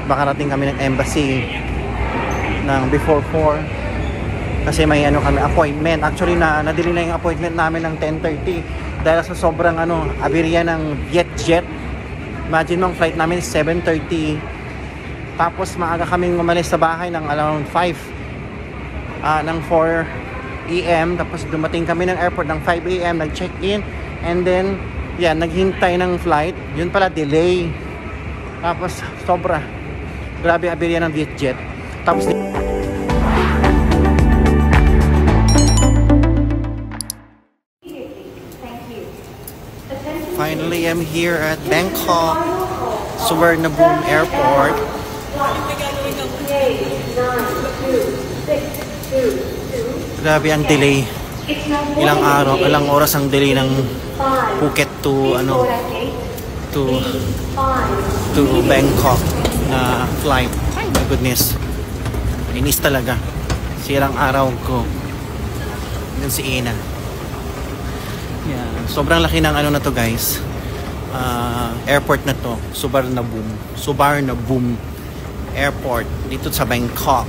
Makarating kami ng embassy ng before 4 kasi may ano kami appointment. Actually na-delay na yung appointment namin ng 10:30 dahil sa sobrang aberya ng jet. Imagine mo, ang flight namin is 7:30, tapos maaga kaming umalis sa bahay ng around 4 AM, tapos dumating kami ng airport ng 5 AM, nag-check-in, and then naghintay ng flight. Yun pala, delay. Tapos sobra grabe aberya ng jet. Tapos finally I'm here at Bangkok Suvarnabhumi Airport. Grabe ang delay. Ilang oras ang delay ng Phuket to Bangkok na flight. My goodness, inis talaga. Sirang araw ko. Yan si Ina. Sobrang laki ng na to, guys. Airport na to, Suvarnabhumi Airport dito sa Bangkok.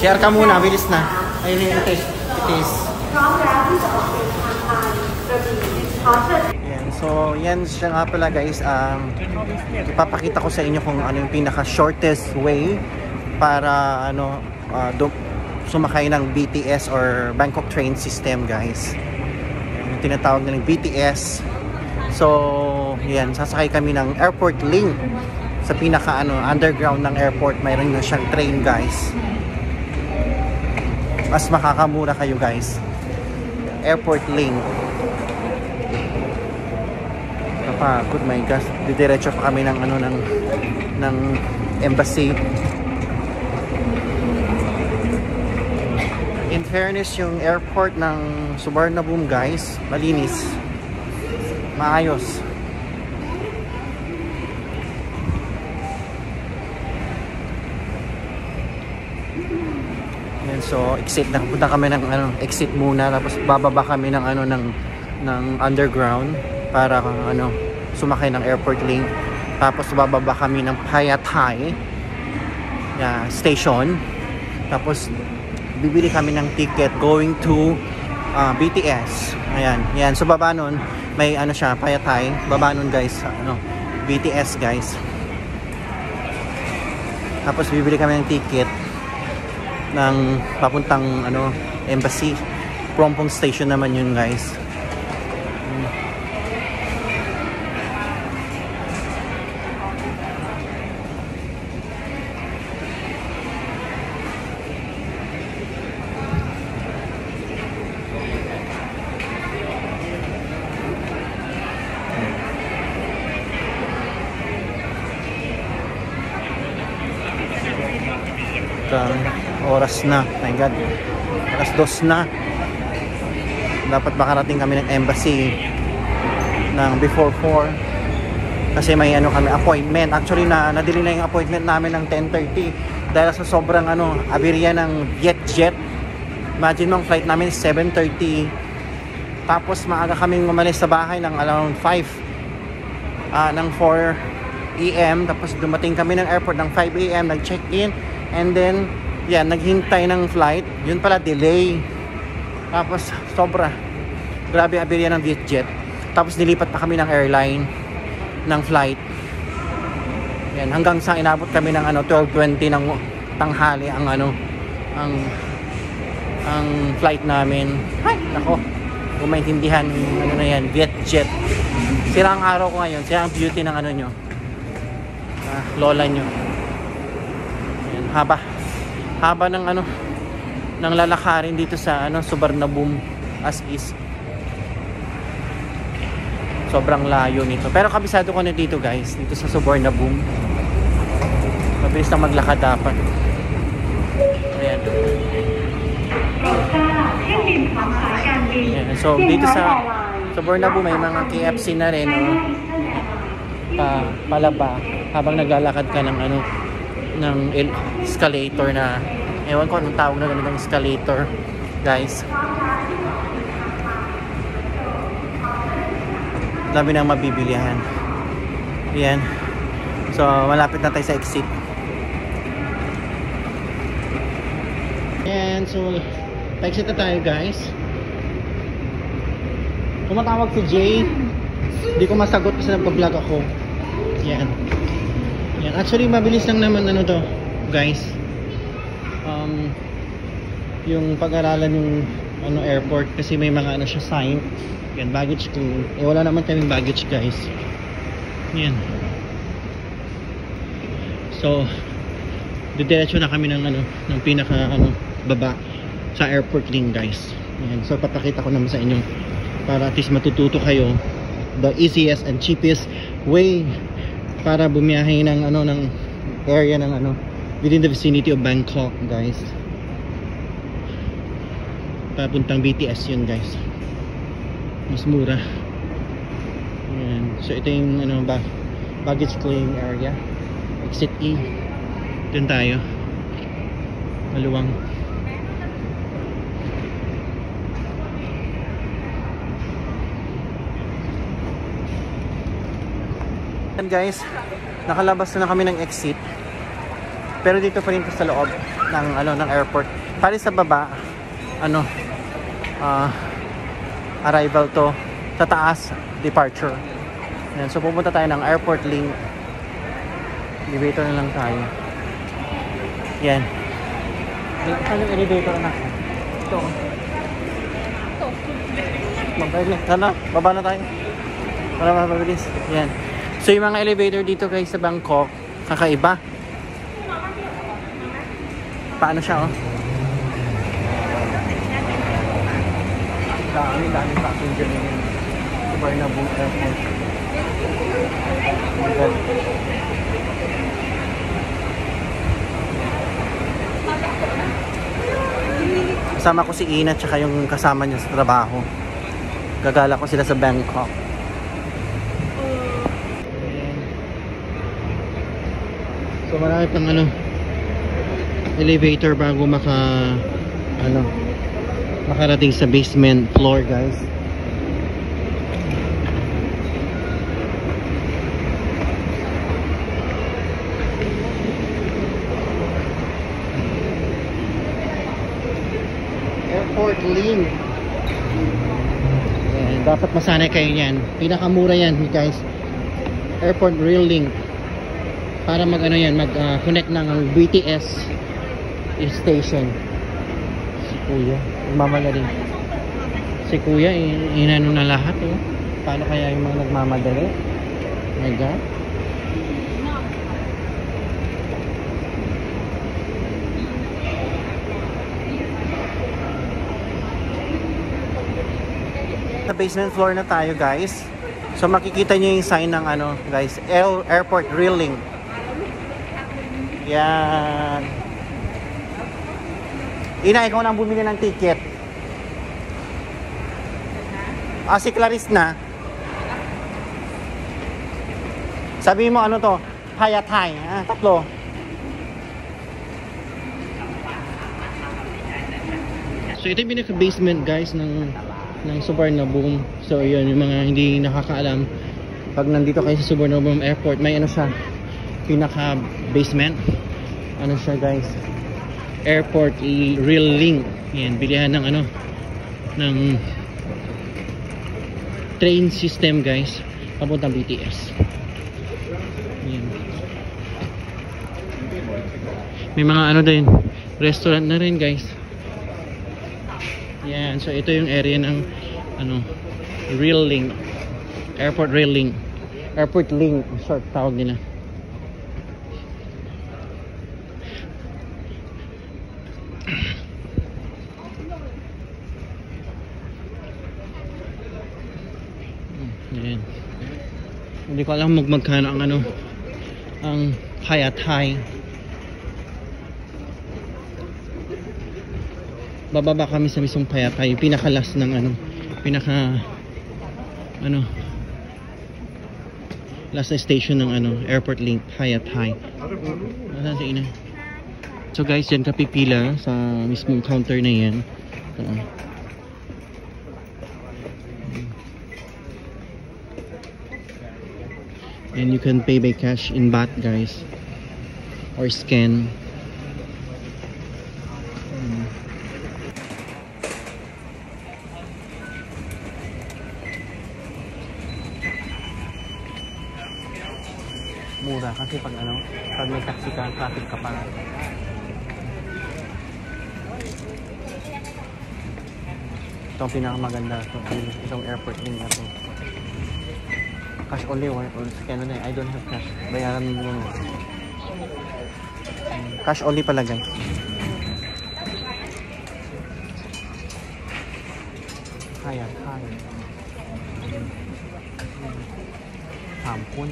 Share ka muna, bilis na. It is. So yan siya nga pala, guys. Ipapakita ko sa inyo kung ano yung pinaka shortest way para sumakay ng BTS or Bangkok train system, guys. Yung tinatawag nilang BTS. So yan, sasakay kami ng Airport Link sa pinaka underground ng airport. Mayroon na siyang train, guys. Mas makakamura kayo, guys. Airport Link. Good, my gosh. Didiretso pa kami ng ng embassy. In fairness, yung airport ng Suvarnabhumi, guys, malinis. Maayos. So exit na, punta kami ng exit muna, tapos bababa kami ng ng underground para sumakay ng Airport Link. Tapos bababa kami ng Phaya Thai station. Tapos bibili kami ng ticket going to BTS. Ayan. So baba nun, may siya, Phaya Thai. Baba nun, guys, BTS, guys. Tapos bibili kami ng ticket ng papuntang embassy. Prompong station naman yun, guys. Oras na, my god, alas 2 na. Dapat makarating kami ng embassy ng before 4 kasi may kami appointment. Actually na-delay na yung appointment namin ng 10:30 dahil sa sobrang aberya ng jet. Imagine mo, ang flight namin is 7:30, tapos maaga kaming umalis sa bahay ng around 4 AM, tapos dumating kami ng airport ng 5 AM, nag-check-in, and then naghintay ng flight. Yun pala, delay. Tapos sobra grabe aberya ng jet. Tapos nilipat pa kami ng airline ng flight. Hanggang sa inabot kami ng 12:20 ng tanghali ang flight namin. Ay, nako, kung maintindihan na yan, jet. Sira ang araw ko ngayon, sira ang beauty ng nyo, lola nyo. Haba ng ng lalakarin dito sa Suvarnabhumi as is. Sobrang layo nito. Pero kabisado ko na dito, guys, dito sa Suvarnabhumi. Mabilis lang maglakad dapat. Ayan. So dito sa Suvarnabhumi may mga KFC na rin, palaba habang naglalakad ka ng escalator na, ewan ko anong tawag na ganun ng escalator, guys. Dami nang mabibilihan. Ayan. So, malapit na tayo sa exit. Ayan, so exit na tayo, guys. Tumatawag si Jay. Hindi ko masagot kasi nagpa-vlog ako. Ayan. Ayan. Actually, mabilis lang naman ano to, guys. Yung pag-aralan yung airport kasi may mga ano siya sign. Yan, baggage claim. Wala naman kaming baggage, guys. Yan. So, didiretso na kami ng ng pinaka baba sa airport link, guys. Yan. So, papakita ko naman sa inyo para at least matututo kayo the easiest and cheapest way para bumiyahe ng ng area ng within the vicinity of Bangkok, guys. Papuntang BTS yun, guys. Mas mura. Ayan. So ito yung baggage claim area, exit E. Doon tayo, maluwang. And guys, nakalabas na kami ng exit, pero dito pa rin sa loob ng airport. Pali sa baba arrival to, sa taas departure. Yan. So pupunta tayo ng airport link, elevator na lang tayo. Yan. Saan yung elevator na? Ito. Sana, baba na tayo para mapabilis. Yan. So yung mga elevator dito guys sa Bangkok, kakaiba. Paano siya, oh? Dami passenger yung Suvarnabhumi Airport. Kasama ko si Ina tsaka yung kasama niya sa trabaho. Gagala ko sila sa Bangkok. So marami pang elevator bago makarating sa basement floor, guys. Airport link. Ayan, dapat masanay kayo yan. Pinakamura yan, guys. Airport Rail Link. Para mag-connect ng BTS station. Si Kuya, nagmamadali. Si Kuya, inano na lahat, oh. Paano kaya yung mga nagmamadali? Oh my God. Sa basement floor na tayo, guys. So makikita nyo yung sign ng guys, Airport Rail Link. Yan. Ina, ikaw nang bumili ng ticket. Si Clarice na. Sabi mo to? Haya Thai. Tatlo. So ito yung pinaka-basement, guys, ng Suvarnabhumi. So yun, yung mga hindi nakakaalam, pag nandito kayo sa Suvarnabhumi Airport, may siya, pinaka-basement. Siya, guys, Airport Rail Link. Yan, bilihan ng ng train system, guys, papuntang BTS. Yan. May mga din, restaurant na rin, guys. Yan, so ito yung area ng Rail Link, Airport Rail Link, Airport Link, short tawag nila. Yan. Hindi ko alam magkano ang Haya Thai. Bababa kami sa mismong Haya Thai, yung pinaka-last ng last na station ng Airport Link, Haya Thai. Asan si Ina? So guys, yan ka pipila sa mismong counter na yan. And you can pay by cash in baht guys. Or scan. Mura kasi pag pag may taxi ka, traffic ka pa. Ito ang pinakamaganda ito. Itong airport din na ito. Cash only or scan na. I don't have cash. Bayaran mo muna. Cash only pala guys. Kaya. Hampun.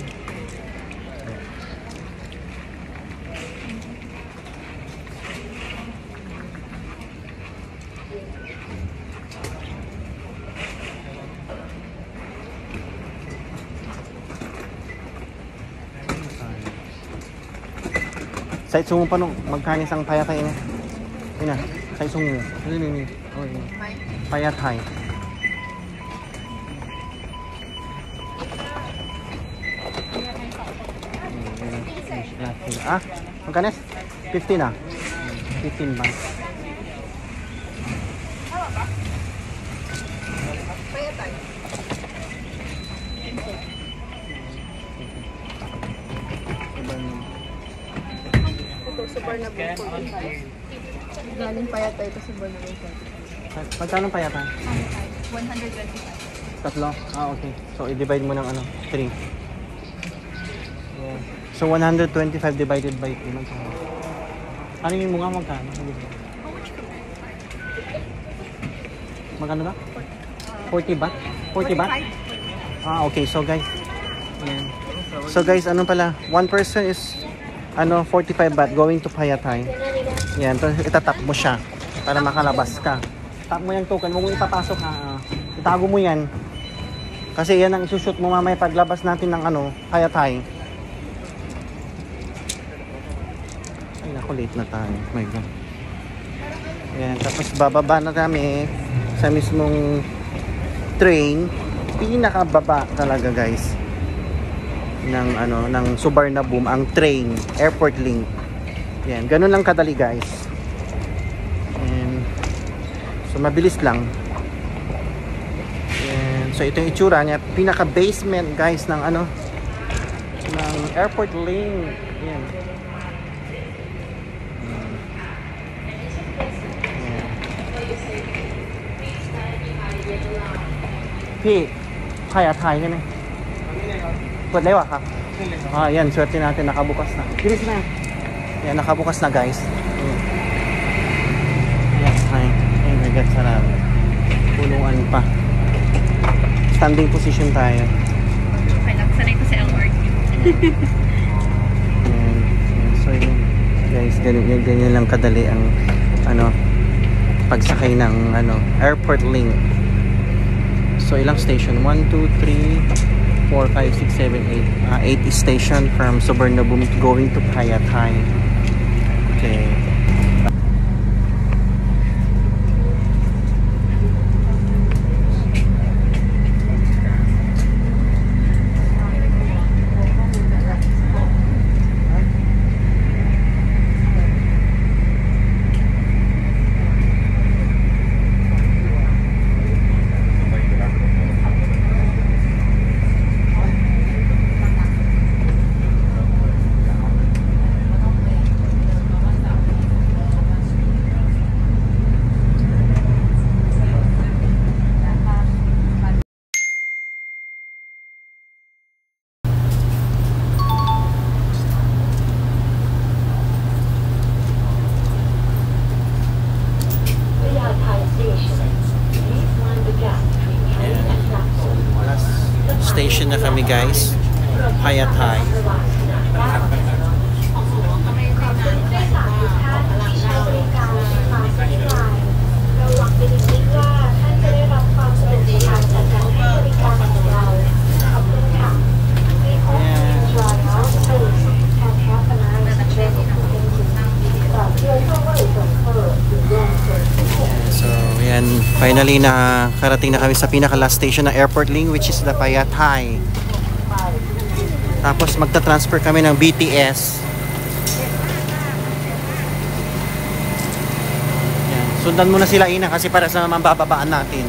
Sa itsungo pa nung magkanis ang payatay na. Yun na, sa itsungo. Yun. Payatay. Magkanis? 15 ah. 15 ba? Payatay. Subar na buko. Galing payatay ito subar na buko. Magkano payatay? 125. Tatlo? Okay. So, i-divide mo ng 3. Yeah. So, 125 divided by 3. Ano yung mga magkano? Magkano ba? 40 baht? 40 baht? Okay. So, guys. Yan. So, guys, pala? One person is 45 baht going to Payatay. Yan, itatap mo siya para makalabas ka. Tap mo yung token, huwag mo ipapasok ha. Itago mo yan. Kasi yan ang isushoot mo mamaya paglabas natin ng Payatay. Ay naku, late na tayo. Oh my God. Yan, tapos bababa na kami sa mismong train. Pinakababa talaga guys. Ng Subarnabhumi ang train, airport link. Yan, ganun lang kadali guys. And, so mabilis lang. Yan, so ito yung itsura niya, pinaka basement guys ng ng airport link. Yan.พี่ใครถ่ายใช่ไหม เปิดได้วะครับyan, swerte natin nakabukas na. Bilis na. Yan, nakabukas na guys. Yes, hi. Ay my God, sarap. Puluan pa. Standing position tayo. Okay lang, sanay ko sa LRT. Yan. So yun guys, ganyan lang kadali ang pagsakay ng airport link. So ilang station? 1, 2, 3, 4, 5, 6, 7, 8. 8 station from Subarnabhumi going to Payatay. Okay. Station na kami guys, Payatay. Finally, nakarating na kami sa pinaka last station ng Airport Link, which is the Payatay. Tapos magta-transfer kami ng BTS. Yan. Sundan muna sila Ina kasi para sa mambababaan natin.